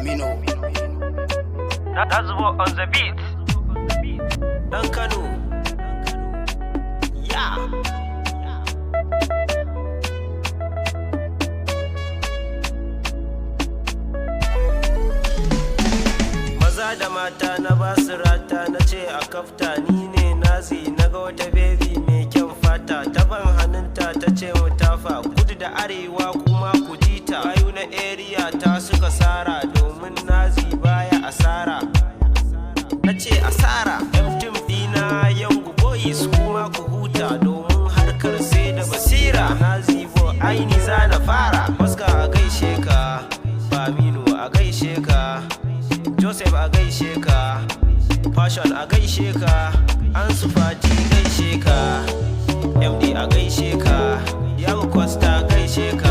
Amino. That's what on the beat. Dan Kano. Yeah. Maza da mata na basu rata na ce a kafta ni ne nazi na ga wata baby mai kyan fata ta ban hannunta ta ce mu tafa kudu da arewa kuma ku jita bayu na area ta suka sara domin nazi baya asara na ce asara yan tim dina yangu boys kuma ku huta domin harkar sai da basira nazi bo aini za na fara Oscar a gaishe ka Faminu a gaishe ka Joseph a gaishe ka Fashion a gaishe ka Ansu Fati gaishe ka MD a gaishe ka Yago Costa gaishe ka